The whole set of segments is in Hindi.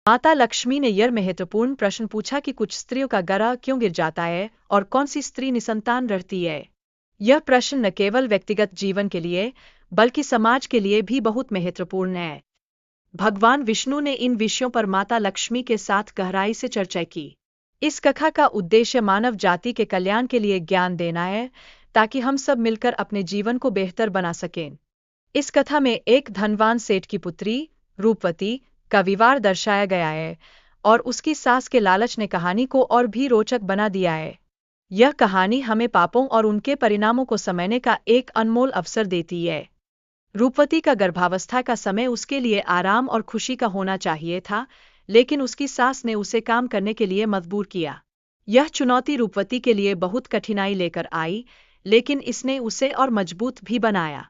माता लक्ष्मी ने यह महत्वपूर्ण प्रश्न पूछा कि कुछ स्त्रियों का गला क्यों गिर जाता है और कौन सी स्त्री निसंतान रहती है। यह प्रश्न न केवल व्यक्तिगत जीवन के लिए बल्कि समाज के लिए भी बहुत महत्वपूर्ण है। भगवान विष्णु ने इन विषयों पर माता लक्ष्मी के साथ गहराई से चर्चा की। इस कथा का उद्देश्य मानव जाति के कल्याण के लिए ज्ञान देना है, ताकि हम सब मिलकर अपने जीवन को बेहतर बना सकें। इस कथा में एक धनवान सेठ की पुत्री रूपवती का विवाह दर्शाया गया है और उसकी सास के लालच ने कहानी को और भी रोचक बना दिया है। यह कहानी हमें पापों और उनके परिणामों को समझने का एक अनमोल अवसर देती है। रूपवती का गर्भावस्था का समय उसके लिए आराम और खुशी का होना चाहिए था, लेकिन उसकी सास ने उसे काम करने के लिए मजबूर किया। यह चुनौती रूपवती के लिए बहुत कठिनाई लेकर आई, लेकिन इसने उसे और मजबूत भी बनाया।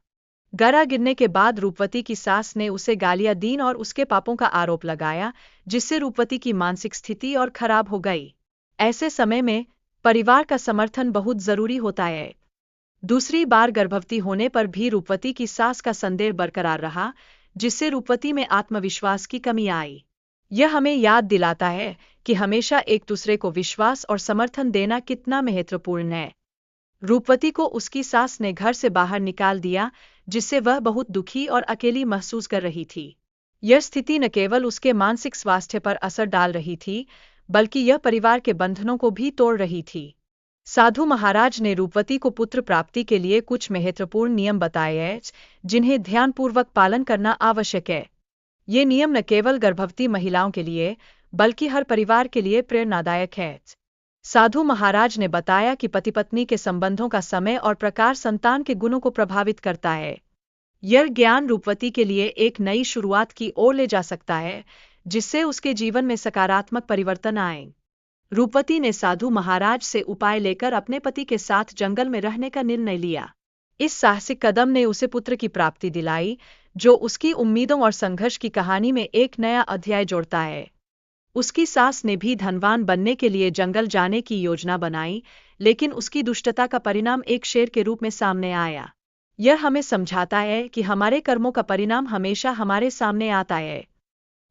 गला गिरने के बाद रूपवती की सास ने उसे गालियां दी और उसके पापों का आरोप लगाया, जिससे रूपवती की मानसिक स्थिति और खराब हो गई। ऐसे समय में परिवार का समर्थन बहुत जरूरी होता है। दूसरी बार गर्भवती होने पर भी रूपवती की सास का संदेह बरकरार रहा, जिससे रूपवती में आत्मविश्वास की कमी आई। यह हमें याद दिलाता है कि हमेशा एक दूसरे को विश्वास और समर्थन देना कितना महत्वपूर्ण है। रूपवती को उसकी सास ने घर से बाहर निकाल दिया, जिससे वह बहुत दुखी और अकेली महसूस कर रही थी। यह स्थिति न केवल उसके मानसिक स्वास्थ्य पर असर डाल रही थी, बल्कि यह परिवार के बंधनों को भी तोड़ रही थी। साधु महाराज ने रूपवती को पुत्र प्राप्ति के लिए कुछ महत्वपूर्ण नियम बताए हैं, जिन्हें ध्यानपूर्वक पालन करना आवश्यक है। ये नियम न केवल गर्भवती महिलाओं के लिए बल्कि हर परिवार के लिए प्रेरणादायक है। साधु महाराज ने बताया कि पति पत्नी के संबंधों का समय और प्रकार संतान के गुणों को प्रभावित करता है। यह ज्ञान रूपवती के लिए एक नई शुरुआत की ओर ले जा सकता है, जिससे उसके जीवन में सकारात्मक परिवर्तन आए। रूपवती ने साधु महाराज से उपाय लेकर अपने पति के साथ जंगल में रहने का निर्णय लिया। इस साहसिक कदम ने उसे पुत्र की प्राप्ति दिलाई, जो उसकी उम्मीदों और संघर्ष की कहानी में एक नया अध्याय जोड़ता है। उसकी सास ने भी धनवान बनने के लिए जंगल जाने की योजना बनाई, लेकिन उसकी दुष्टता का परिणाम एक शेर के रूप में सामने आया। यह हमें समझाता है कि हमारे कर्मों का परिणाम हमेशा हमारे सामने आता है।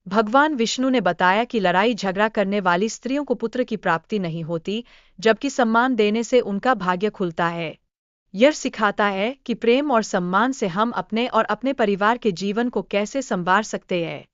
भगवान विष्णु ने बताया कि लड़ाई झगड़ा करने वाली स्त्रियों को पुत्र की प्राप्ति नहीं होती, जबकि सम्मान देने से उनका भाग्य खुलता है। यह सिखाता है कि प्रेम और सम्मान से हम अपने और अपने परिवार के जीवन को कैसे संवार सकते हैं।